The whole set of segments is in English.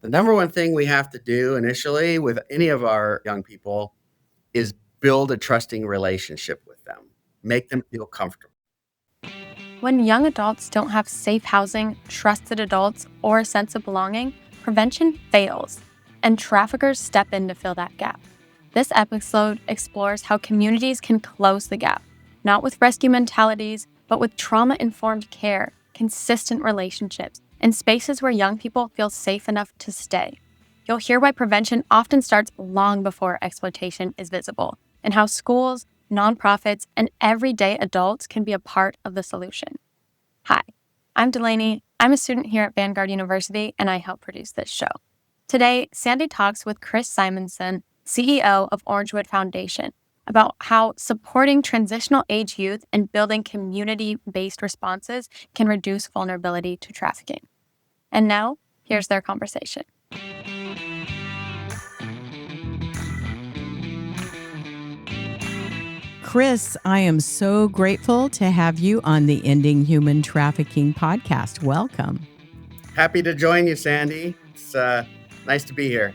The number one thing we have to do initially with any of our young people is build a trusting relationship with them, make them feel comfortable. When young adults don't have safe housing, trusted adults, or a sense of belonging, prevention fails, and traffickers step in to fill that gap. This episode explores how communities can close the gap, not with rescue mentalities, but with trauma-informed care, consistent relationships, and spaces where young people feel safe enough to stay. You'll hear why prevention often starts long before exploitation is visible, and how schools, nonprofits, and everyday adults can be a part of the solution. Hi, I'm Delaney. I'm a student here at Vanguard University, and I help produce this show. Today, Sandie talks with Chris Simonsen, CEO of Orangewood Foundation, about how supporting transitional age youth and building community-based responses can reduce vulnerability to trafficking. And now, here's their conversation. Chris, I am so grateful to have you on the Ending Human Trafficking podcast. Welcome. Happy to join you, Sandie. It's nice to be here.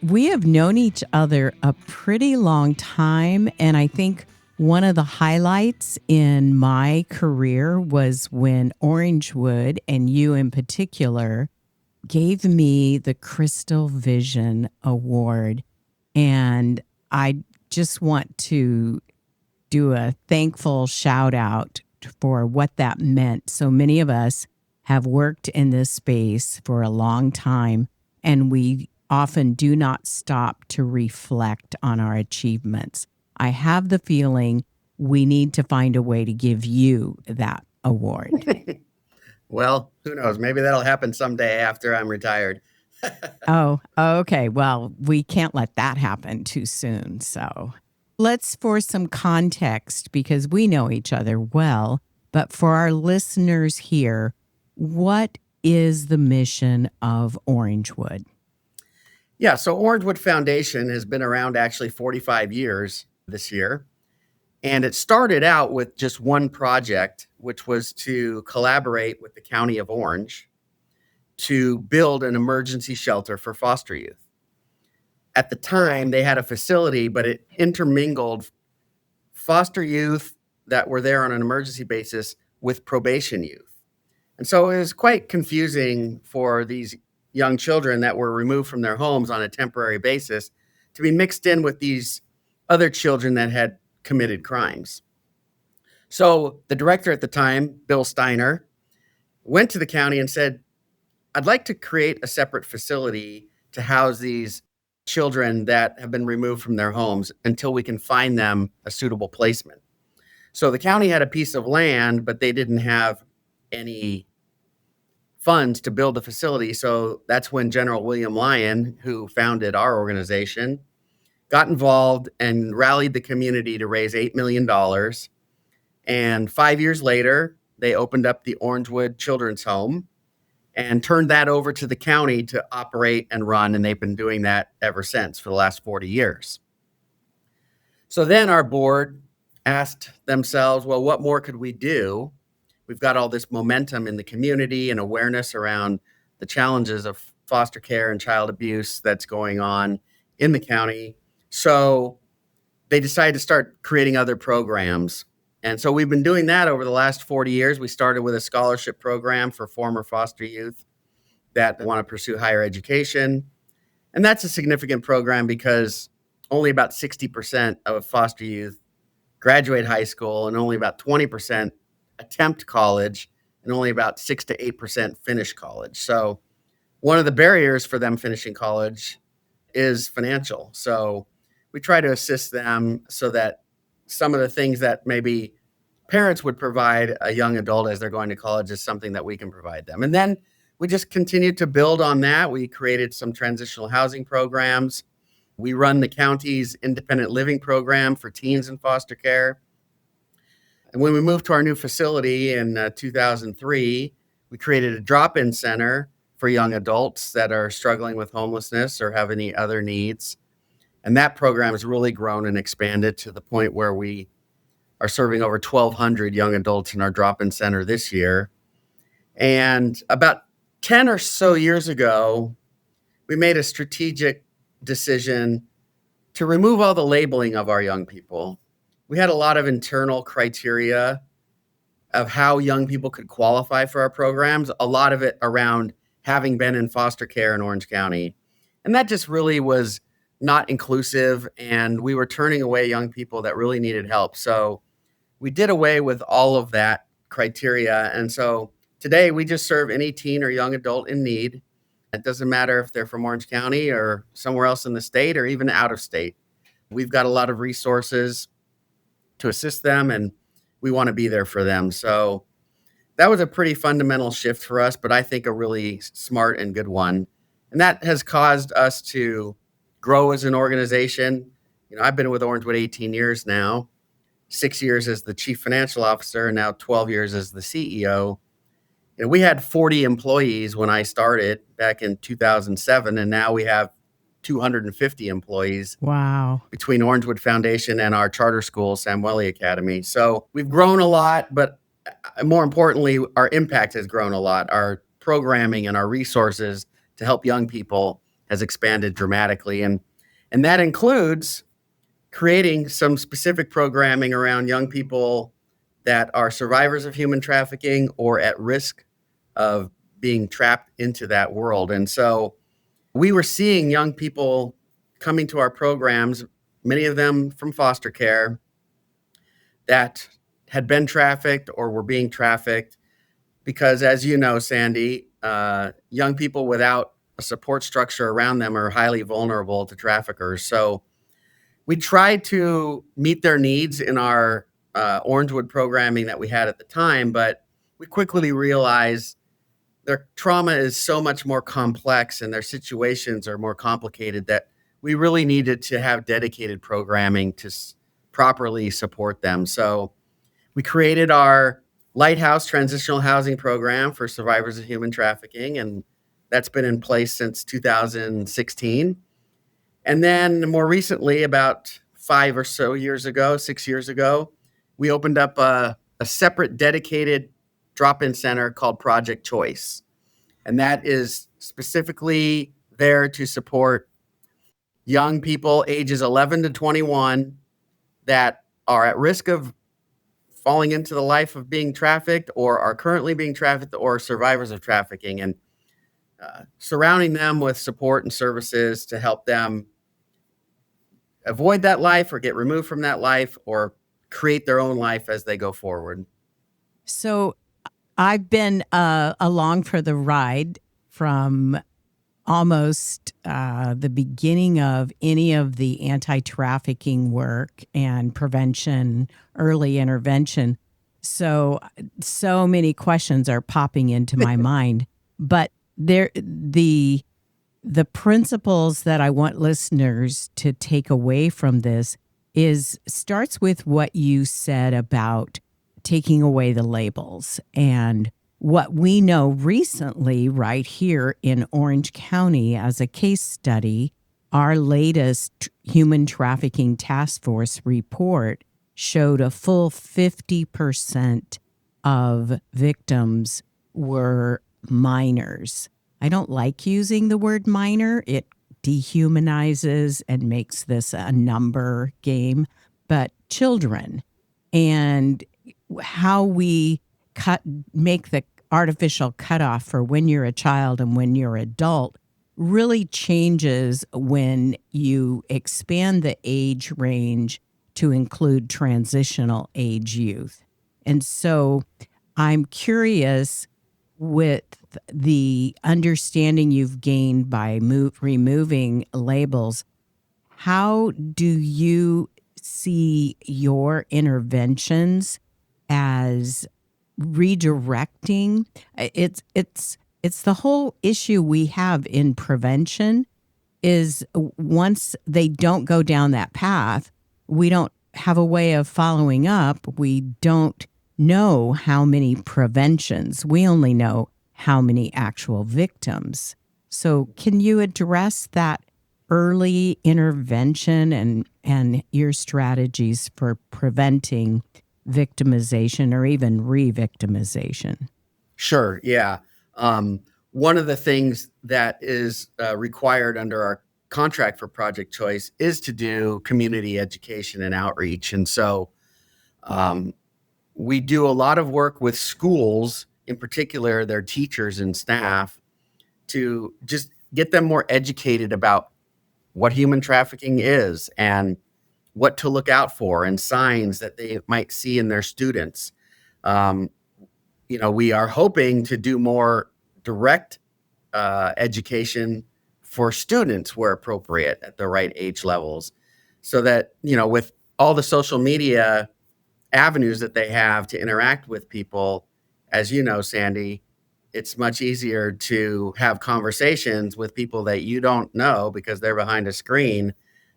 We have known each other a pretty long time, and I think one of the highlights in my career was when Orangewood, and you in particular, gave me the Crystal Vision Award. And I just want to do a thankful shout out for what that meant. So many of us have worked in this space for a long time, and we often do not stop to reflect on our achievements. I have the feeling we need to find a way to give you that award. Well, who knows? Maybe that'll happen someday after I'm retired. Oh, okay. Well, we can't let that happen too soon. So let's, for some context, because we know each other well, but for our listeners here, what is the mission of Orangewood? Yeah, so Orangewood Foundation has been around actually 45 years this year. And it started out with just one project, which was to collaborate with the County of Orange to build an emergency shelter for foster youth. At the time, they had a facility, but it intermingled foster youth that were there on an emergency basis with probation youth. And so it was quite confusing for these young children that were removed from their homes on a temporary basis to be mixed in with these other children that had committed crimes. So the director at the time, Bill Steiner, went to the county and said, I'd like to create a separate facility to house these children that have been removed from their homes until we can find them a suitable placement. So the county had a piece of land, but they didn't have any funds to build a facility. So that's when General William Lyon, who founded our organization, got involved and rallied the community to raise $8 million. And 5 years later, they opened up the Orangewood Children's Home and turned that over to the county to operate and run. And they've been doing that ever since for the last 40 years. So then our board asked themselves, well, what more could we do? We've got all this momentum in the community and awareness around the challenges of foster care and child abuse that's going on in the county. So they decided to start creating other programs. And so we've been doing that over the last 40 years. We started with a scholarship program for former foster youth that want to pursue higher education. And that's a significant program because only about 60% of foster youth graduate high school and only about 20% attempt college and only about 6 to 8% finish college. So one of the barriers for them finishing college is financial. So we try to assist them so that some of the things that maybe parents would provide a young adult as they're going to college is something that we can provide them. And then we just continued to build on that. We created some transitional housing programs. We run the county's independent living program for teens in foster care. And when we moved to our new facility in 2003, we created a drop-in center for young adults that are struggling with homelessness or have any other needs. And that program has really grown and expanded to the point where we are serving over 1,200 young adults in our drop-in center this year. And about 10 or so years ago, we made a strategic decision to remove all the labeling of our young people. We had a lot of internal criteria of how young people could qualify for our programs, a lot of it around having been in foster care in Orange County. And that just really was not inclusive, and we were turning away young people that really needed help. So we did away with all of that criteria. And so today we just serve any teen or young adult in need. It doesn't matter if they're from Orange County or somewhere else in the state or even out of state. We've got a lot of resources to assist them, and we want to be there for them. So that was a pretty fundamental shift for us, but I think a really smart and good one. And that has caused us to grow as an organization. I've been with Orangewood 18 years now, 6 years as the chief financial officer, and now 12 years as the CEO. We had 40 employees when I started back in 2007, and now we have 250 employees. Wow. Between Orangewood Foundation and our charter school, Samueli Academy. So we've grown a lot, but more importantly, our impact has grown a lot. Our programming and our resources to help young people has expanded dramatically. And that includes creating some specific programming around young people that are survivors of human trafficking or at risk of being trapped into that world. And so we were seeing young people coming to our programs, many of them from foster care, that had been trafficked or were being trafficked because, as you know, Sandie, young people without a support structure around them are highly vulnerable to traffickers. So we tried to meet their needs in our Orangewood programming that we had at the time, but we quickly realized their trauma is so much more complex and their situations are more complicated that we really needed to have dedicated programming to properly support them. So we created our Lighthouse Transitional Housing Program for survivors of human trafficking, and that's been in place since 2016. And then more recently, about 6 years ago, we opened up a separate dedicated drop-in center called Project Choice. And that is specifically there to support young people ages 11 to 21 that are at risk of falling into the life of being trafficked or are currently being trafficked or survivors of trafficking, and surrounding them with support and services to help them avoid that life or get removed from that life or create their own life as they go forward. So I've been along for the ride from almost the beginning of any of the anti-trafficking work and prevention, early intervention. So many questions are popping into my mind. But the principles that I want listeners to take away from this starts with what you said about taking away the labels. And what we know recently right here in Orange County as a case study, our latest human trafficking task force report showed a full 50% of victims were minors. I don't like using the word minor. It dehumanizes and makes this a number game, but children. And how we make the artificial cutoff for when you're a child and when you're adult really changes when you expand the age range to include transitional age youth. And so I'm curious, with the understanding you've gained by removing labels, how do you see your interventions as redirecting? It's the whole issue we have in prevention is once they don't go down that path, we don't have a way of following up. We don't know how many preventions. We only know how many actual victims. So can you address that early intervention and your strategies for preventing victimization or even re-victimization? Sure, yeah. one of the things that is required under our contract for Project Choice is to do community education and outreach. And so we do a lot of work with schools, in particular their teachers and staff, to just get them more educated about what human trafficking is and what to look out for and signs that they might see in their students. We are hoping to do more direct education for students where appropriate at the right age levels, so that, with all the social media avenues that they have to interact with people, as you know, Sandie, it's much easier to have conversations with people that you don't know because they're behind a screen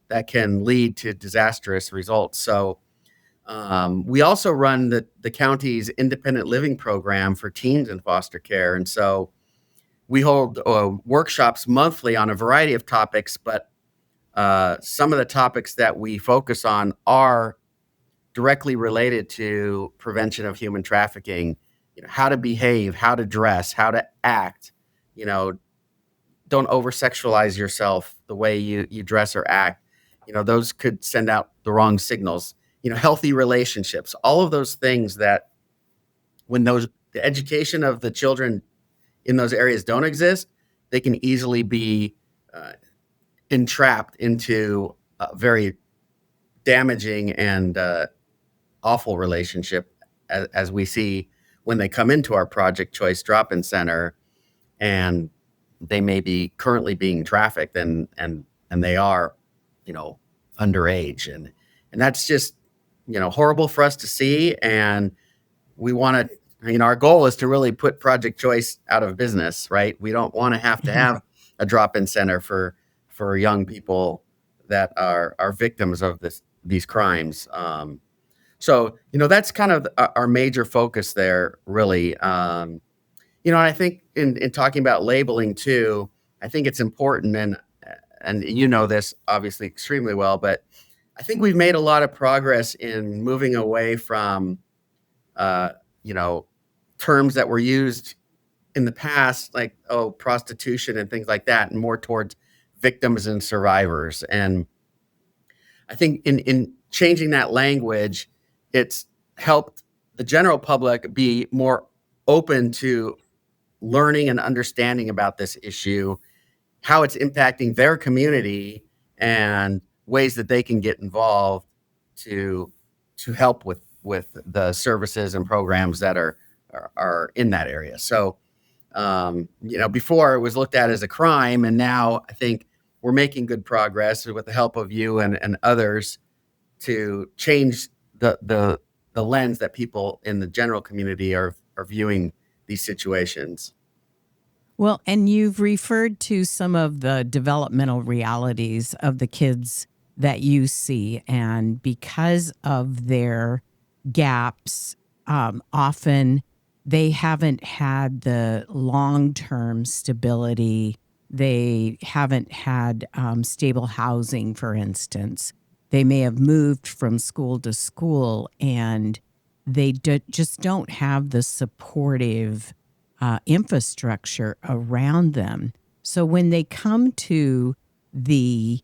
that can lead to disastrous results. So we also run the county's independent living program for teens in foster care. And so we hold workshops monthly on a variety of topics, but some of the topics that we focus on are directly related to prevention of human trafficking. How to behave, how to dress, how to act. Don't over-sexualize yourself the way you dress or act. Those could send out the wrong signals. Healthy relationships, all of those things that when the education of the children in those areas don't exist, they can easily be entrapped into a very damaging and awful relationship, as we see when they come into our Project Choice drop-in center, and they may be currently being trafficked, and they are, underage, and that's just, horrible for us to see. And we want to, our goal is to really put Project Choice out of business, right? We don't want to have a drop-in center for young people that are victims of these crimes. So, that's kind of our major focus there, really. And I think in talking about labeling too, I think it's important, and this obviously extremely well, but I think we've made a lot of progress in moving away from, terms that were used in the past, like, prostitution and things like that, and more towards victims and survivors. And I think in changing that language, it's helped the general public be more open to learning and understanding about this issue, how it's impacting their community, and ways that they can get involved to help with the services and programs that are in that area. So, before it was looked at as a crime, and now I think we're making good progress with the help of you and others to change the lens that people in the general community are viewing these situations. Well, and you've referred to some of the developmental realities of the kids that you see. And because of their gaps, often they haven't had the long-term stability. They haven't had stable housing, for instance. They may have moved from school to school, and they just don't have the supportive infrastructure around them. So when they come to the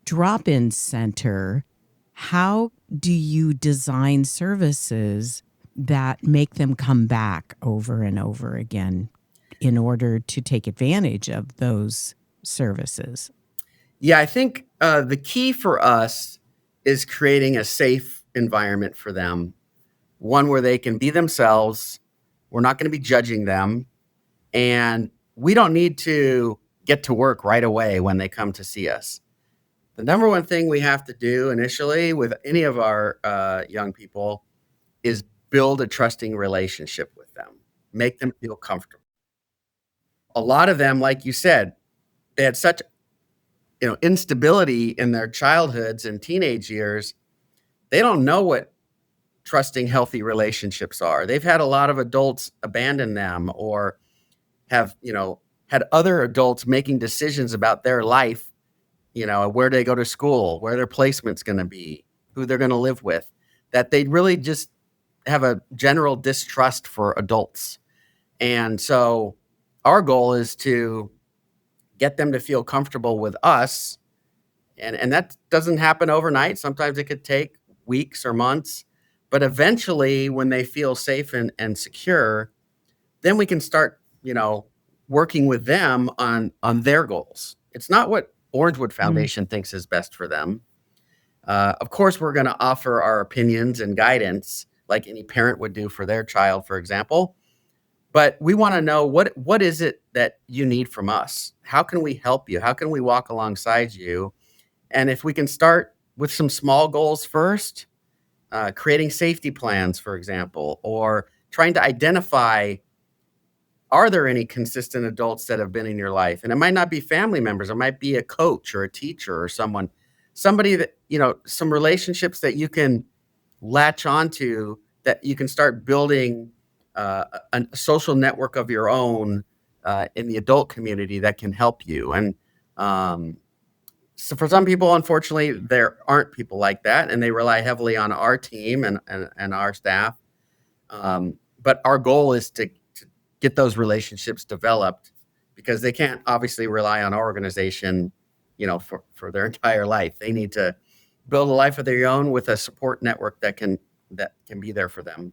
drop-in center, how do you design services that make them come back over and over again in order to take advantage of those services? Yeah, I think the key for us is creating a safe environment for them, one where they can be themselves. We're not going to be judging them, and we don't need to get to work right away when they come to see us. The number one thing we have to do initially with any of our young people is build a trusting relationship with them, make them feel comfortable. A lot of them, like you said, they had such instability in their childhoods and teenage years. They don't know what trusting, healthy relationships are. They've had a lot of adults abandon them, or have, had other adults making decisions about their life, where they go to school, where their placement's going to be, who they're going to live with, that they really just have a general distrust for adults. And so our goal is to get them to feel comfortable with us. And that doesn't happen overnight. Sometimes it could take weeks or months. But eventually, when they feel safe and secure, then we can start, working with them on their goals. It's not what Orangewood Mm. Foundation thinks is best for them. Of course, we're going to offer our opinions and guidance, like any parent would do for their child, for example. But we want to know what is it that you need from us? How can we help you? How can we walk alongside you? And if we can start with some small goals first, creating safety plans, for example, or trying to identify, are there any consistent adults that have been in your life? And it might not be family members, it might be a coach or a teacher or somebody that, some relationships that you can latch onto, that you can start building a social network of your own in the adult community that can help you. And so for some people, unfortunately, there aren't people like that, and they rely heavily on our team and our staff. But our goal is to get those relationships developed, because they can't obviously rely on our organization, for their entire life. They need to build a life of their own with a support network that can be there for them.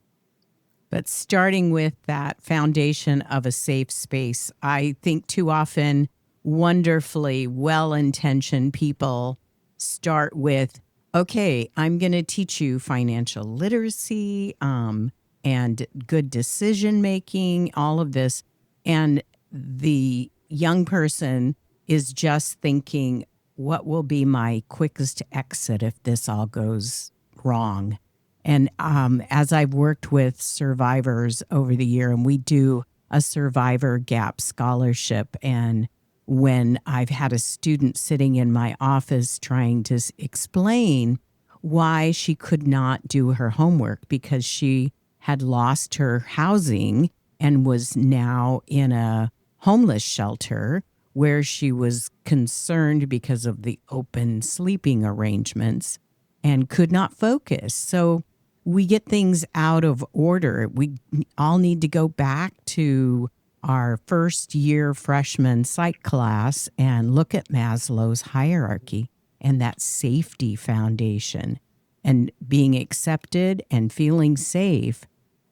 But starting with that foundation of a safe space, I think too often wonderfully well intentioned people start with, okay, I'm going to teach you financial literacy and good decision making, all of this. And the young person is just thinking, what will be my quickest exit if this all goes wrong? And as I've worked with survivors over the year, and we do a survivor gap scholarship, and when I've had a student sitting in my office trying to explain why she could not do her homework because she had lost her housing and was now in a homeless shelter where she was concerned because of the open sleeping arrangements and could not focus. So we get things out of order. We all need to go back to our first year freshman psych class and look at Maslow's hierarchy and that safety foundation. And being accepted and feeling safe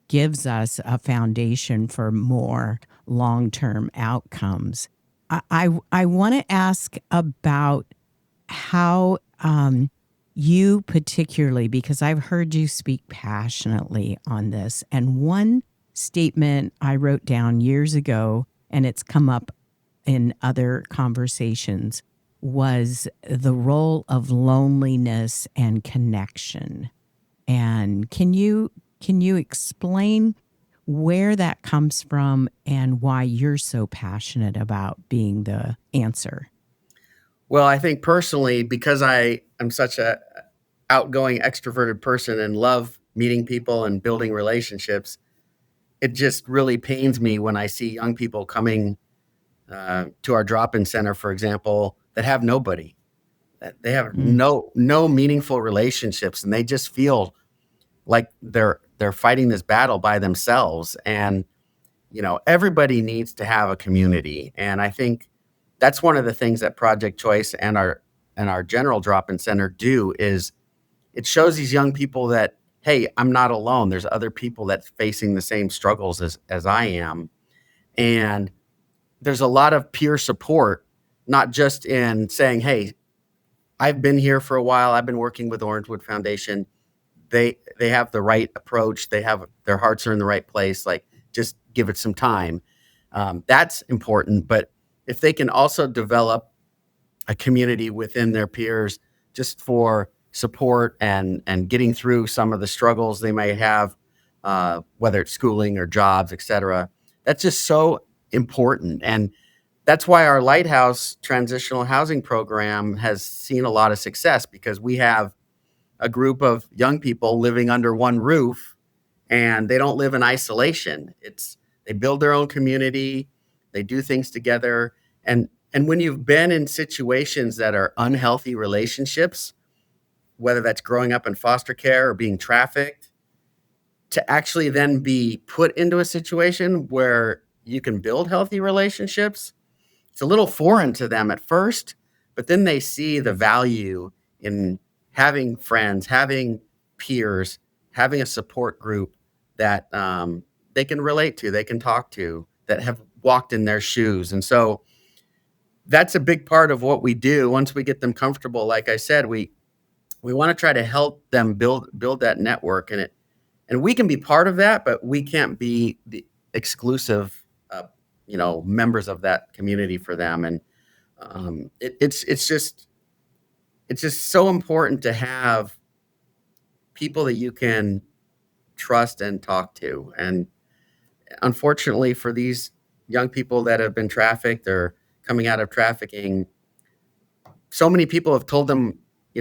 gives us a foundation for more long-term outcomes. I want to ask about how you particularly, because I've heard you speak passionately on this. And one statement I wrote down years ago, and it's come up in other conversations, was the role of loneliness and connection. And can you explain where that comes from and why you're so passionate about being the answer? Well, I think personally, because I am such a outgoing, extroverted person and love meeting people and building relationships, it just really pains me when I see young people coming to our drop-in center, for example, that have nobody, that they have Mm. no meaningful relationships, and they just feel like they're fighting this battle by themselves. And everybody needs to have a community, and I think that's one of the things that Project Choice and our general drop-in center do, is it shows these young people that, hey, I'm not alone. There's other people that's facing the same struggles as I am. And there's a lot of peer support, not just in saying, hey, I've been here for a while. I've been working with Orangewood Foundation. They have the right approach. They have their hearts are in the right place. Like, just give it some time. That's important. But if they can also develop a community within their peers, just for support and getting through some of the struggles they may have, whether it's schooling or jobs, etc. That's just so important. And that's why our Lighthouse Transitional Housing Program has seen a lot of success, because we have a group of young people living under one roof, and they don't live in isolation. They build their own community, they do things together. And when you've been in situations that are unhealthy relationships, whether that's growing up in foster care or being trafficked, to actually then be put into a situation where you can build healthy relationships, it's a little foreign to them at first, but then they see the value in having friends, having peers, having a support group that they can relate to, they can talk to, that have walked in their shoes. And so that's a big part of what we do. Once we get them comfortable, like I said, we want to try to help them build that network, and we can be part of that, but we can't be the exclusive members of that community for them. And it's just so important to have people that you can trust and talk to. And unfortunately, for these young people that have been trafficked or coming out of trafficking, so many people have told them,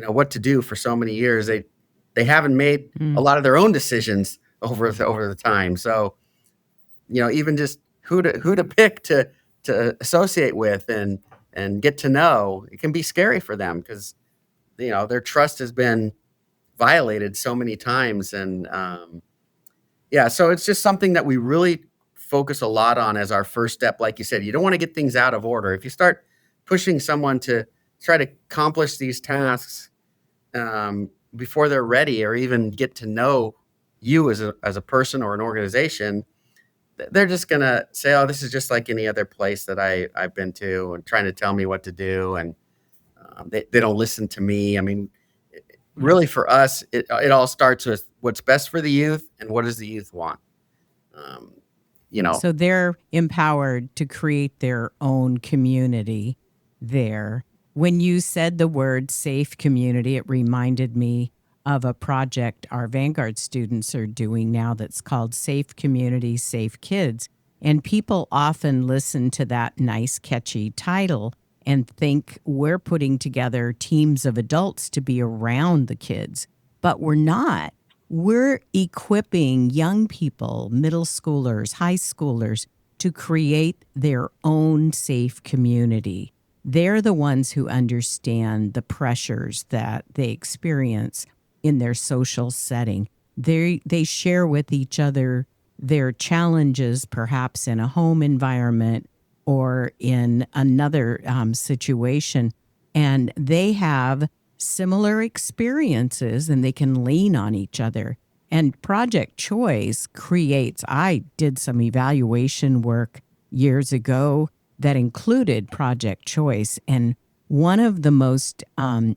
what to do for so many years. They haven't made a lot of their own decisions over the time. So, even just who to pick to associate with and get to know, it can be scary for them because, their trust has been violated so many times. And so it's just something that we really focus a lot on as our first step. Like you said, you don't want to get things out of order. If you start pushing someone to try to accomplish these tasks before they're ready, or even get to know you as a person or an organization, they're just going to say, oh, this is just like any other place that I've been to, and trying to tell me what to do. And they don't listen to me. I mean, really for us, it all starts with what's best for the youth and what does the youth want. So they're empowered to create their own community there. When you said the word safe community, it reminded me of a project our Vanguard students are doing now that's called Safe Community, Safe Kids. And people often listen to that nice, catchy title and think we're putting together teams of adults to be around the kids. But we're not. We're equipping young people, middle schoolers, high schoolers, to create their own safe community. They're the ones who understand the pressures that they experience in their social setting. They share with each other their challenges, perhaps in a home environment or in another situation, and they have similar experiences and they can lean on each other. And Project Choice creates, I did some evaluation work years ago that included Project Choice. And one of the most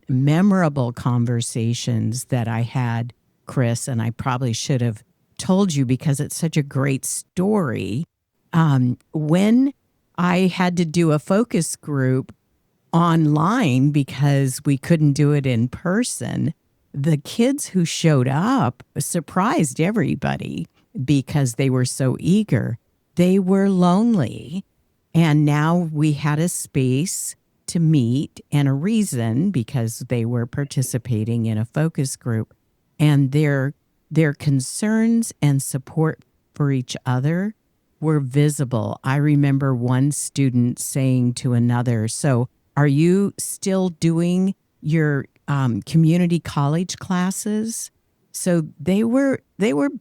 memorable conversations that I had, Chris, and I probably should have told you because it's such a great story, when I had to do a focus group online because we couldn't do it in person, the kids who showed up surprised everybody because they were so eager. They were lonely. And now we had a space to meet and a reason because they were participating in a focus group. And their concerns and support for each other were visible. I remember one student saying to another, so are you still doing your community college classes? So they were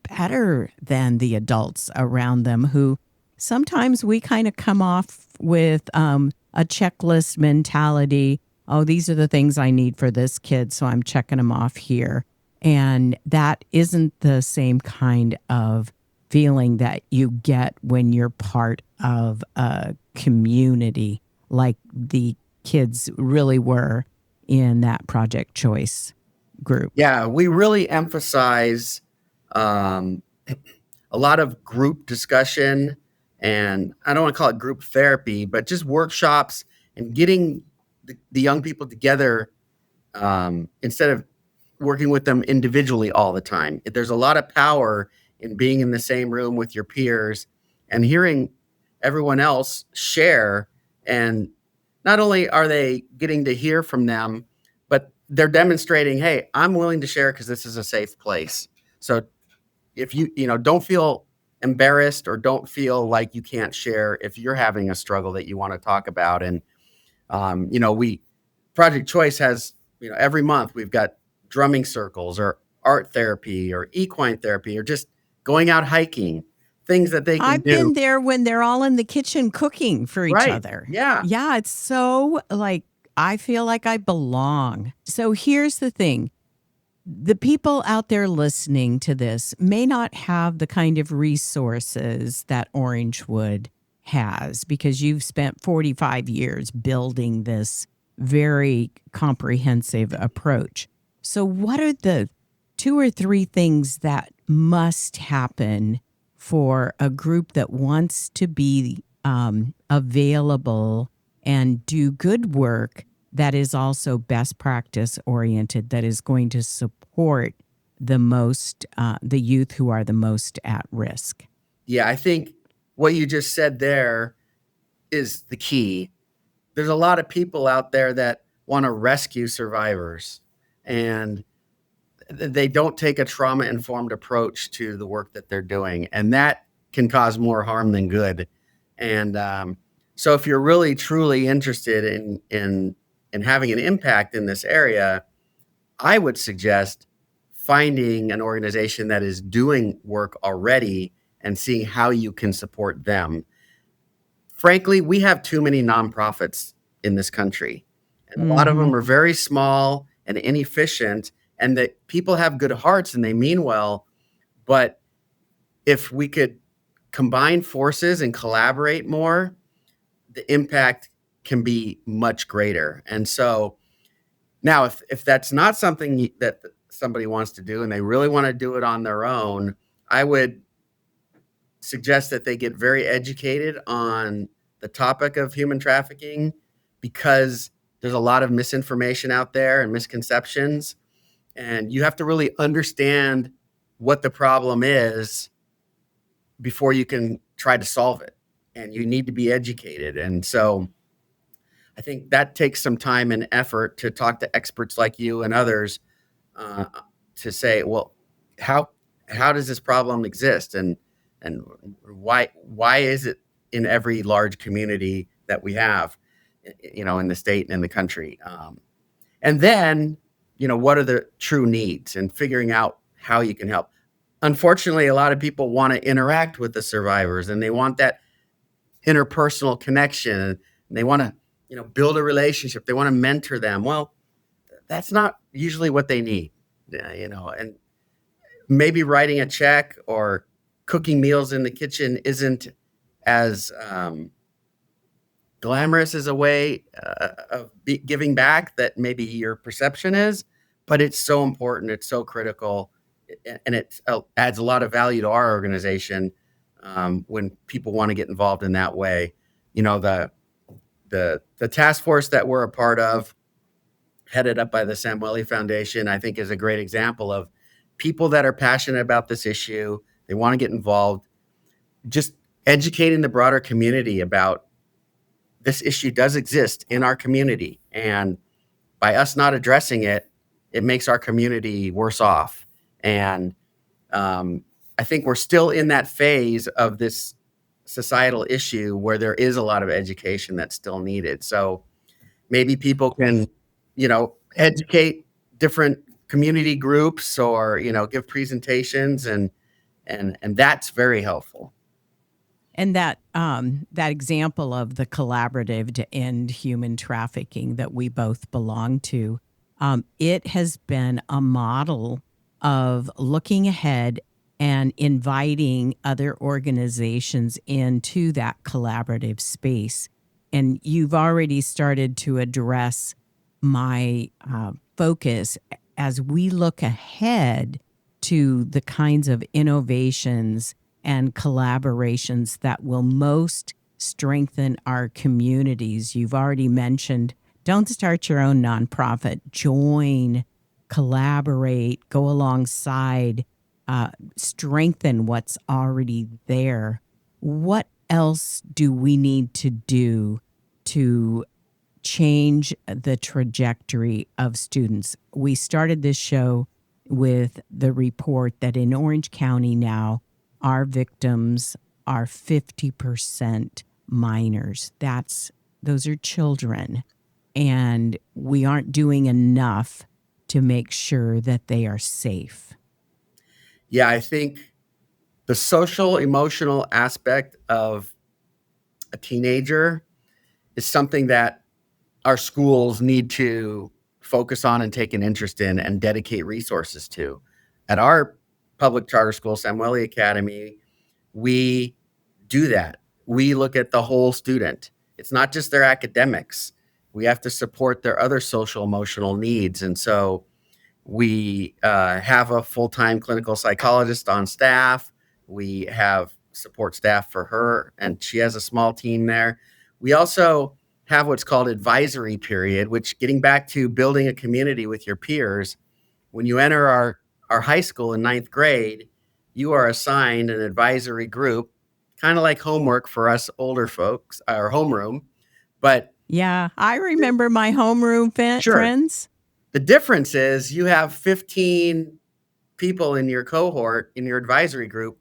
better than the adults around them, who sometimes we kind of come off with a checklist mentality. Oh, these are the things I need for this kid, so I'm checking them off here. And that isn't the same kind of feeling that you get when you're part of a community like the kids really were in that Project Choice group. Yeah, we really emphasize a lot of group discussion, and I don't want to call it group therapy, but just workshops and getting the young people together instead of working with them individually all the time. There's a lot of power in being in the same room with your peers and hearing everyone else share. And not only are they getting to hear from them, but they're demonstrating, hey, I'm willing to share because this is a safe place. So if you don't feel embarrassed or don't feel like you can't share if you're having a struggle that you want to talk about. And, Project Choice has, every month we've got drumming circles or art therapy or equine therapy or just going out hiking. things that they can I've do. been there when they're all in the kitchen cooking for each Right. other. Yeah. Yeah, it's so like I feel like I belong. So here's the thing. The people out there listening to this may not have the kind of resources that Orangewood has because you've spent 45 years building this very comprehensive approach. So, what are the 2 or 3 things that must happen for a group that wants to be available and do good work that is also best practice oriented, that is going to support the youth who are the most at risk? Yeah, I think what you just said there is the key. There's a lot of people out there that want to rescue survivors, and they don't take a trauma informed approach to the work that they're doing, and that can cause more harm than good. And so, if you're really truly interested in having an impact in this area, I would suggest finding an organization that is doing work already and seeing how you can support them. Frankly, we have too many nonprofits in this country, and a lot of Mm-hmm. them are very small and inefficient, and that people have good hearts and they mean well. But if we could combine forces and collaborate more, the impact can be much greater. And so now, if that's not something that somebody wants to do and they really want to do it on their own, I would suggest that they get very educated on the topic of human trafficking, because there's a lot of misinformation out there and misconceptions, and you have to really understand what the problem is before you can try to solve it, and you need to be educated. And so I think that takes some time and effort to talk to experts like you and others, uh, to say, well, how how does this problem exist, and why is it in every large community that we have, in the state and in the country, and then what are the true needs, and figuring out how you can help. Unfortunately, a lot of people want to interact with the survivors, and they want that interpersonal connection, and they want to build a relationship. They want to mentor them. Well, that's not usually what they need, and maybe writing a check or cooking meals in the kitchen isn't as glamorous as a way of giving back that maybe your perception is, but it's so important. It's so critical, and it adds a lot of value to our organization, when people want to get involved in that way. The task force that we're a part of, headed up by the Samueli Foundation, I think is a great example of people that are passionate about this issue. They want to get involved, just educating the broader community about this issue does exist in our community. And by us not addressing it, it makes our community worse off. And I think we're still in that phase of this societal issue where there is a lot of education that's still needed. So maybe people can, educate different community groups, or, give presentations, and that's very helpful. And that example of the collaborative to end human trafficking that we both belong to, it has been a model of looking ahead and inviting other organizations into that collaborative space. And you've already started to address my focus as we look ahead to the kinds of innovations and collaborations that will most strengthen our communities. You've already mentioned don't start your own nonprofit, join, collaborate, go alongside, strengthen what's already there. What else do we need to do to change the trajectory of students? We started this show with the report that in Orange County now, our victims are 50% minors. Those are children. And we aren't doing enough to make sure that they are safe. Yeah, I think The social emotional aspect of a teenager is something that our schools need to focus on and take an interest in and dedicate resources to. At our public charter school, Samueli Academy, we do that. We look at the whole student. It's not just their academics. We have to support their other social emotional needs. And so we have a full-time clinical psychologist on staff. We have support staff for her, and she has a small team there. We also have what's called advisory period, which, getting back to building a community with your peers, when you enter our high school in ninth grade, you are assigned an advisory group, kind of like homework for us older folks, our homeroom. But Yeah, I remember my homeroom sure, friends. the difference is you have 15 people in your cohort, in your advisory group,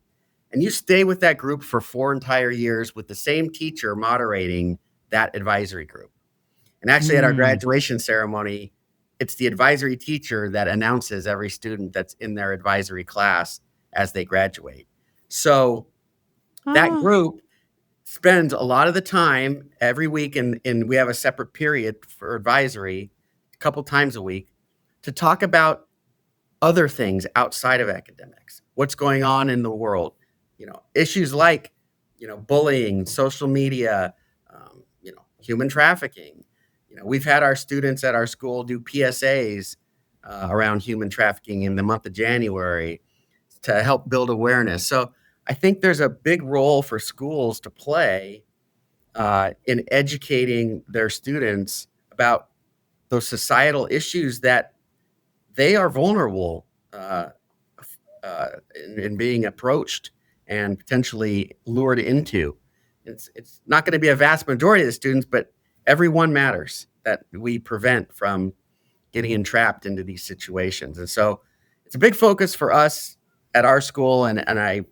and you stay with that group for 4 entire years with the same teacher moderating that advisory group. And actually, at our Mm. graduation ceremony, it's the advisory teacher that announces every student that's in their advisory class as they graduate. So that Ah, group spends a lot of the time every week, and we have a separate period for advisory a couple times a week to talk about other things outside of academics, what's going on in the world, issues like, bullying, social media, human trafficking. We've had our students at our school do PSAs around human trafficking in the month of January to help build awareness. So I think there's a big role for schools to play in educating their students about those societal issues that they are vulnerable in being approached and potentially lured into. It's not going to be a vast majority of the students, but everyone matters that we prevent from getting entrapped into these situations. And so it's a big focus for us at our school, and I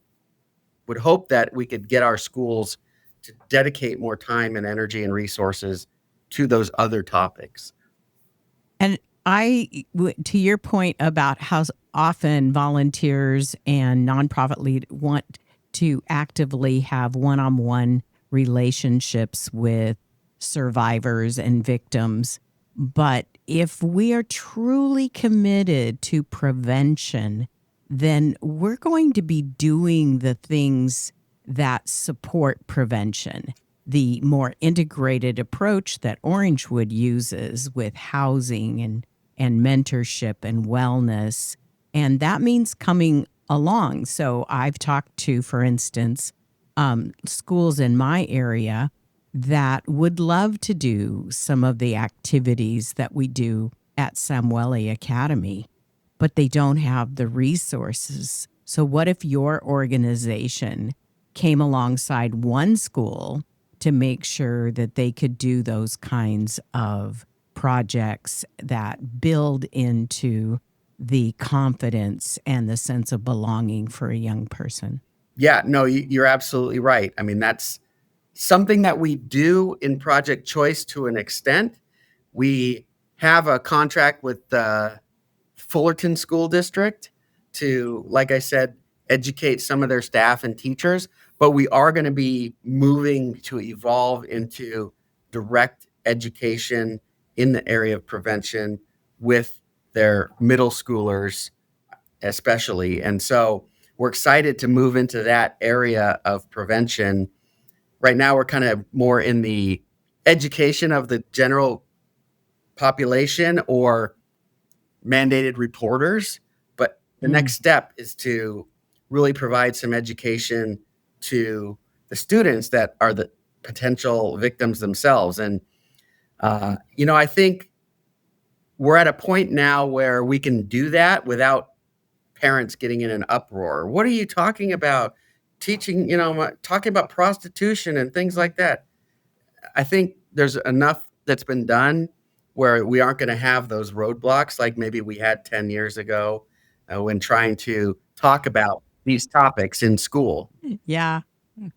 would hope that we could get our schools to dedicate more time and energy and resources to those other topics. and to your point about how often volunteers and nonprofit lead want to actively have one-on-one relationships with survivors and victims. But if we are truly committed to prevention, then we're going to be doing the things that support prevention. The more integrated approach that Orangewood uses with housing and mentorship and wellness. And that means coming along. So I've talked to, for instance, schools in my area that would love to do some of the activities that we do at Samueli Academy, but they don't have the resources. So what if your organization came alongside one school to make sure that they could do those kinds of projects that build into the confidence and the sense of belonging for a young person? Yeah, no, you're absolutely right. I mean, that's something that we do in Project Choice to an extent. We have a contract with the Fullerton School District to, like I said, educate some of their staff and teachers, but we are going to be moving to evolve into direct education in the area of prevention with their middle schoolers, especially. And so we're excited to move into that area of prevention. Right now, we're kind of more in the education of the general population or mandated reporters. But the Mm. next step is to really provide some education to the students that are the potential victims themselves. And, I think we're at a point now where we can do that without parents getting in an uproar. What are you talking about? Teaching, talking about prostitution and things like that. I think there's enough that's been done where we aren't going to have those roadblocks like maybe we had 10 years ago when trying to talk about these topics in school. Yeah.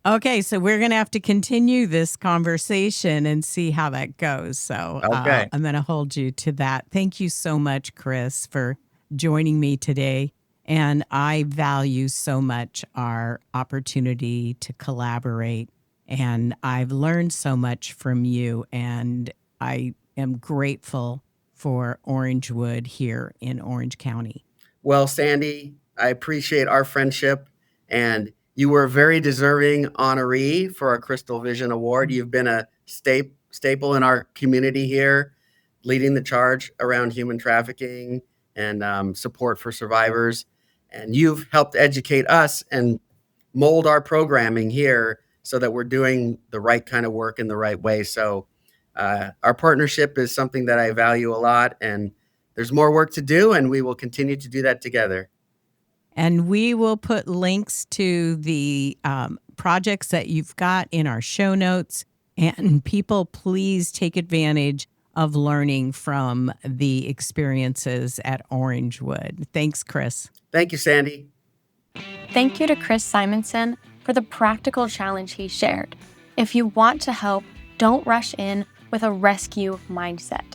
Okay, so we're going to have to continue this conversation and see how that goes. So Okay. I'm going to hold you to that. Thank you so much, Chris, for joining me today. And I value so much our opportunity to collaborate. And I've learned so much from you. And I am grateful for Orangewood here in Orange County. Well, Sandie, I appreciate our friendship, and you were a very deserving honoree for our Crystal Vision Award. You've been a staple in our community here, leading the charge around human trafficking and support for survivors. And you've helped educate us and mold our programming here so that we're doing the right kind of work in the right way. So our partnership is something that I value a lot, and there's more work to do, and we will continue to do that together. And we will put links to the projects that you've got in our show notes. And people, please take advantage of learning from the experiences at Orangewood. Thanks, Chris. Thank you, Sandie. Thank you to Chris Simonsen for the practical challenge he shared. If you want to help, don't rush in with a rescue mindset.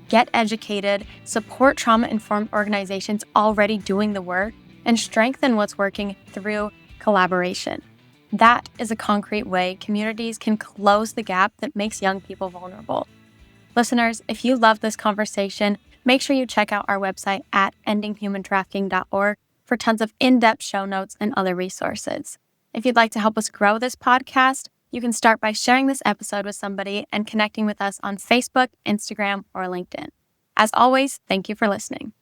Get educated, support trauma-informed organizations already doing the work, and strengthen what's working through collaboration. That is a concrete way communities can close the gap that makes young people vulnerable. Listeners, if you love this conversation, make sure you check out our website at endinghumantrafficking.org for tons of in-depth show notes and other resources. If you'd like to help us grow this podcast, you can start by sharing this episode with somebody and connecting with us on Facebook, Instagram, or LinkedIn. As always, thank you for listening.